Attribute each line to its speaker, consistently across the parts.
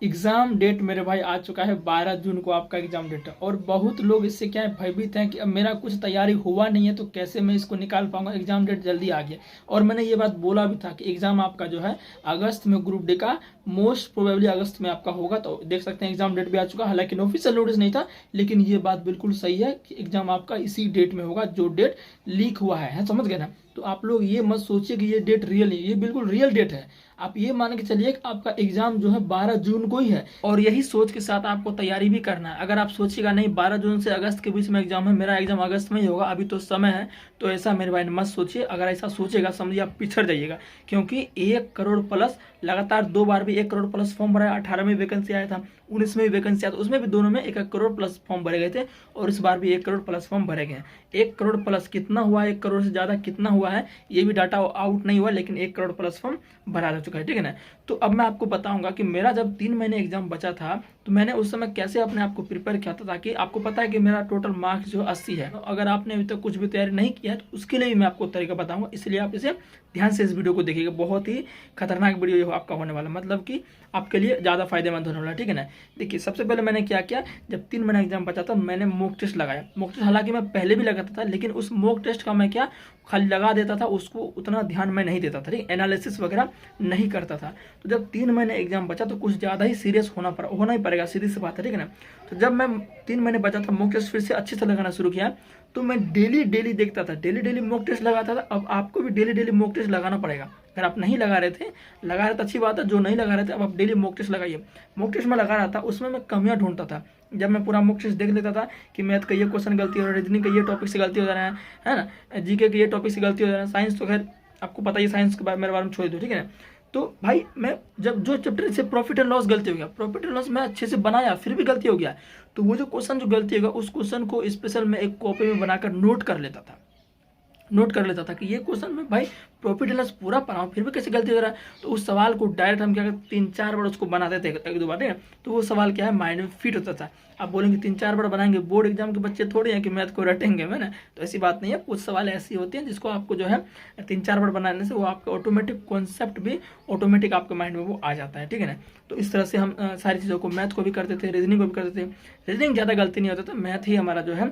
Speaker 1: Exam date मेरे भाई आ चुका है। 12 जून को आपका एग्ज़ाम डेट है और बहुत लोग इससे क्या है भयभीत हैं कि अब मेरा कुछ तैयारी हुआ नहीं है तो कैसे मैं इसको निकाल पाऊंगा। एग्ज़ाम डेट जल्दी आ गया और मैंने ये बात बोला भी था कि एग्ज़ाम आपका जो है अगस्त में, ग्रुप डी का मोस्ट प्रोबेबली अगस्त में आपका होगा। तो देख सकते हैं एग्ज़ाम डेट भी आ चुका है, हालांकि ऑफिशियल नोटिस नहीं था, लेकिन ये बात बिल्कुल सही है कि एग्ज़ाम आपका इसी डेट में होगा जो डेट लीक हुआ है, समझ गए ना। तो आप लोग ये मत सोचिए कि ये डेट रियल है, ये बिल्कुल रियल डेट है। आप ये मान के चलिए कि आपका एग्जाम जो है 12 जून को ही है और यही सोच के साथ आपको तैयारी भी करना है। अगर आप सोचिएगा नहीं 12 जून से अगस्त के बीच में एग्जाम है, मेरा एग्जाम अगस्त में ही होगा, अभी तो समय है, तो ऐसा मेरे भाई मत सोचिए। अगर ऐसा सोचेगा समझिए आप पिछड़ जाइएगा, क्योंकि 1 करोड़ प्लस लगातार 2 बार भी 1 करोड़ प्लस फॉर्म भरा है। 18 में वैकेंसी आया था, 19 में भी वैकेंसी आया था, उसमें भी दोनों में 1 करोड़ प्लस फॉर्म भरे गए थे और इस बार भी 1 करोड़ प्लस फॉर्म भरे गए हैं। 1 करोड़ प्लस कितना हुआ है, 1 करोड़ से ज़्यादा कितना हुआ है ये भी डाटा आउट नहीं हुआ, लेकिन 1 करोड़ प्लस फॉर्म भरा जा चुका है, ठीक है ना। तो अब मैं आपको बताऊंगा कि मेरा जब 3 महीने एग्जाम बचा था तो मैंने उस समय कैसे अपने आप को प्रिपेयर किया था, ताकि आपको पता है कि मेरा टोटल मार्क्स जो 80 है। तो अगर आपने अभी तक कुछ भी तैयारी नहीं किया है तो उसके लिए भी मैं आपको तरीका बताऊंगा, इसलिए आप इसे ध्यान से इस वीडियो को देखिएगा। बहुत ही खतरनाक वीडियो आपका होने वाला, मतलब कि आपके लिए ज़्यादा फायदेमंद होने वाला, ठीक है ना। देखिए सबसे पहले मैंने क्या किया, जब 3 महीना एग्जाम बचा था मैंने मॉक टेस्ट लगाया। मॉक टेस्ट हालांकि मैं पहले भी लगाता था, लेकिन उस मॉक टेस्ट का मैं क्या खाली लगा देता था, उसको उतना ध्यान मैं नहीं देता था, ठीक, एनालिसिस वगैरह नहीं करता था। तो जब 3 महीने एग्जाम बचा तो कुछ ज़्यादा ही सीरियस होना ही पड़ेगा, सीधी सी बात है, ठीक है ना। तो जब मैं 3 महीने बचा था मॉक टेस्ट फिर से अच्छे से लगाना शुरू किया, तो मैं डेली देखता था, डेली मॉक टेस्ट लगाता था। अब आपको भी डेली मॉक टेस्ट लगाना पड़ेगा। अगर आप नहीं लगा रहे थे, लगा रहे तो अच्छी बात है, जो नहीं लगा रहे थे अब आप डेली मॉक टेस्ट लगाइए। मॉक टेस्ट में लगा रहा था, उसमें मैं कमियां ढूंढता था। जब मैं पूरा मॉक टेस्ट देख लेता था कि मैथ का ये क्वेश्चन गलती हो रहा है, रीजनिंग का ये टॉपिक से गलती हो जा रहा है ना, जीके के ये टॉपिक से गलती हो जा रहा है, साइंस तो खैर आपको पता ही, साइंस के बारे मेरे बारे में छोड़ दो, ठीक है ना। तो भाई मैं जब जो चैप्टर से प्रॉफिट एंड लॉस गलती हो गया, प्रॉफिट एंड लॉस मैं अच्छे से बनाया फिर भी गलती हो गया, तो वो जो क्वेश्चन जो गलती होगा उस क्वेश्चन को स्पेशल मैं एक कॉपी में बनाकर नोट कर लेता था कि ये क्वेश्चन में भाई प्रॉफिट एंड लॉस पूरा पढ़ा हूँ फिर भी कैसे गलती हो रहा है। तो उस सवाल को डायरेक्ट हम क्या करते 3-4 बार उसको बनाते थे, 1-2 बार, तो वो सवाल क्या है माइंड में फिट होता था। आप बोलेंगे 3-4 बार बनाएंगे, बोर्ड एग्जाम के बच्चे थोड़े हैं कि मैथ को रटेंगे, है ना। तो ऐसी बात नहीं है, कुछ सवाल ऐसी होते हैं जिसको आपको जो है 3-4 बार बनाने से वो आपका ऑटोमेटिक कॉन्सेप्ट भी ऑटोमेटिक आपके माइंड में वो आ जाता है, ठीक है ना। तो इस तरह से हम सारी चीज़ों को, मैथ को भी करते थे, रीजनिंग को भी करते थे। रीजनिंग ज़्यादा गलती नहीं होता था, मैथ ही हमारा जो है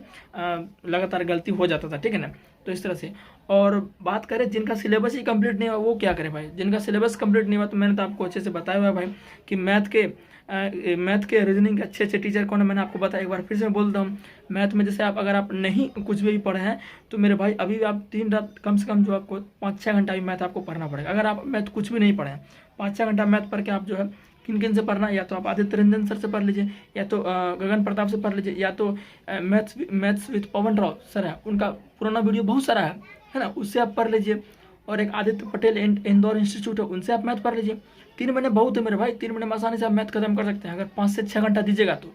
Speaker 1: लगातार गलती हो जाता था, ठीक है ना। तो इस तरह से, और बात करें जिनका सिलेबस ही कंप्लीट नहीं हुआ वो क्या करें भाई। जिनका सिलेबस कंप्लीट नहीं हुआ तो मैंने तो आपको अच्छे से बताया हुआ है भाई कि मैथ के रीजनिंग के अच्छे टीचर कौन है, मैंने आपको बताया। एक बार फिर से मैं बोलता हूँ, मैथ में जैसे आप अगर आप नहीं कुछ भी पढ़े हैं तो मेरे भाई अभी आप 3 रात कम से कम जो आपको 5-6 घंटा भी मैथ आपको पढ़ना पड़ेगा। अगर आप मैथ कुछ भी नहीं पढ़े हैं, 5-6 घंटा मैथ पढ़ के आप जो है किन से पढ़ना, या तो आप आदित्य रंजन सर से पढ़ लीजिए, या तो गगन प्रताप से पढ़ लीजिए, या तो maths with Pawan Rao sir है, उनका पुराना वीडियो बहुत सारा है ना, उससे आप पढ़ लीजिए। और एक आदित्य पटेल इंदौर इंस्टीट्यूट है, उनसे आप मैथ पढ़ लीजिए। 3 महीने बहुत है मेरे भाई, 3 महीने में आसानी से आप मैथ खत्म कर सकते हैं अगर 5 से 6 घंटा दीजिएगा तो।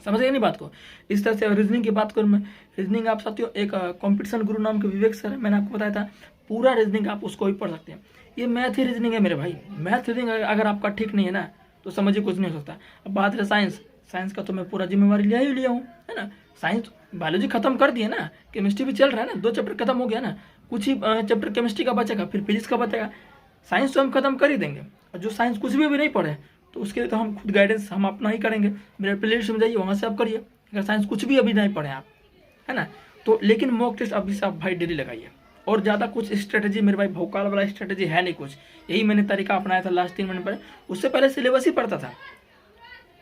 Speaker 1: समझ गए नहीं बात को। इस तरह से रीजनिंग की बात करूँ मैं, रीजनिंग आप साथियों एक कॉम्पिटिशन गुरु नाम के विवेक सर है, मैंने आपको बताया था, पूरा रीजनिंग आप उसको भी पढ़ सकते हैं। ये मैथ ही रीजनिंग है मेरे भाई। मैथ रीजनिंग अगर आपका ठीक नहीं है ना तो समझिए कुछ नहीं हो सकता। अब बात है साइंस का तो मैं पूरा जिम्मेवारी लिया हूँ, है ना। साइंस बायोलॉजी खत्म कर दिए ना, केमिस्ट्री भी चल रहा है ना, 2 चैप्टर खत्म हो गया ना, कुछ ही चैप्टर केमिस्ट्री का बचेगा, फिर फिजिक्स का बचेगा। साइंस तो हम खत्म कर ही देंगे, और जो साइंस कुछ भी नहीं पढ़े तो उसके लिए तो हम खुद गाइडेंस हम अपना ही करेंगे। मेरे प्लेलिस्ट में जाइए, वहाँ से आप करिए, अगर साइंस कुछ भी अभी नहीं पढ़े आप, है ना। तो लेकिन मॉक टेस्ट अभी से आप भाई डेली लगाइए, और ज़्यादा कुछ स्ट्रेटेजी मेरे भाई भौकाल वाला स्ट्रेटेजी है नहीं कुछ, यही मैंने तरीका अपनाया था लास्ट 3 महीने पर। उससे पहले सिलेबस ही पढ़ता था,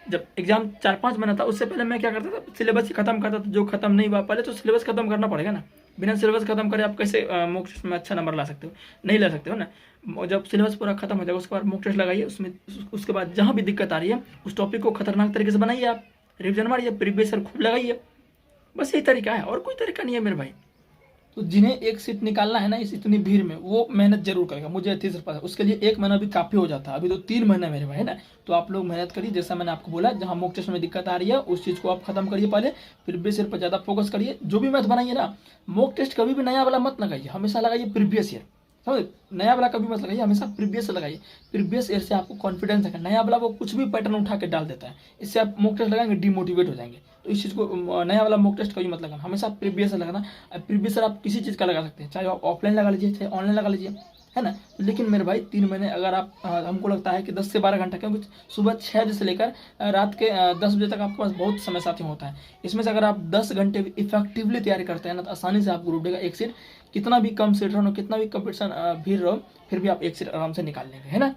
Speaker 1: जब एग्जाम 4-5 महीना था उससे पहले मैं क्या करता था, सिलेबस ही खत्म करता था। जो खत्म नहीं हुआ पहले तो सिलेबस खत्म करना पड़ेगा ना, बिना सिलेबस खत्म करे आप कैसे मॉक टेस्ट में अच्छा नंबर ला सकते हो, नहीं ला सकते हो ना। जब सिलेबस पूरा खत्म हो जाएगा उसके बाद मॉक टेस्ट लगाइए, उसमें उसके बाद जहाँ भी दिक्कत आ रही है उस टॉपिक को खतरनाक तरीके से बनाइए, आप रिविजन मारिए, प्रीवियस ईयर खूब लगाइए। बस यही तरीका है, और कोई तरीका नहीं है मेरे भाई। तो जिन्हें एक सीट निकालना है ना इस इतनी भीड़ में, वो मेहनत जरूर करेगा, मुझे अच्छी से पता है। उसके लिए 1 महीना भी काफ़ी हो जाता है, अभी तो 3 महीना मेरे भाई, है ना। तो आप लोग मेहनत करिए, जैसा मैंने आपको बोला, जहाँ मॉक टेस्ट में दिक्कत आ रही है उस चीज़ को आप खत्म करिए पहले, फिर भी सिर पर ज़्यादा फोकस करिए। जो भी मैथ बनाइए ना, मॉक टेस्ट कभी भी नया वाला मत लगाइए, हमेशा लगाइए प्रीवियस ईयर, समझ। नया वाला कभी मत लगाइए, हमेशा प्रीवियस लगाइए। प्रीवियस ईयर से आपको कॉन्फिडेंस है, नया वाला वो कुछ भी पैटर्न उठा के डाल देता है, इससे आप मॉक टेस्ट लगाएंगे डिमोटिवेट हो जाएंगे। तो इस चीज़ को, नया वाला मॉक टेस्ट कभी मत लगाना, हमेशा प्रीवियस लगाना। प्रीवियस आप किसी चीज़ का लगा सकते हैं, चाहे आप ऑफलाइन लगा लीजिए चाहे ऑनलाइन लगा लीजिए, है ना। लेकिन मेरे भाई 3 महीने अगर आप हमको लगता है कि 10 से 12 घंटा, क्योंकि सुबह 6 बजे से लेकर रात के 10 बजे तक आपके पास बहुत समय साथी होता है। इसमें से अगर आप 10 घंटे इफेक्टिवली तैयारी करते हैं ना, तो आसानी से आपको ग्रुप डी का एक सीट, कितना भी कम सीट रहो, कितना भी कंपटीशन भीड़ रहो, फिर भी आप एक सीट आराम से निकाल लेंगे, है ना।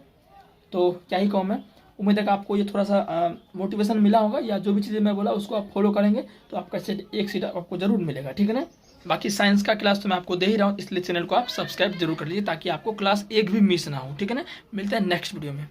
Speaker 1: तो क्या ही कहूँ मैं, उम्मीद है कि आपको ये थोड़ा सा मोटिवेशन मिला होगा, या जो भी चीज़ें मैं बोला उसको आप फॉलो करेंगे तो आपका सीट एक सीट आपको जरूर मिलेगा, ठीक है ना। बाकी साइंस का क्लास तो मैं आपको दे ही रहा हूँ, इसलिए चैनल को आप सब्सक्राइब जरूर कर लीजिए ताकि आपको क्लास एक भी मिस ना हो, ठीक है ना। मिलते हैं नेक्स्ट वीडियो में।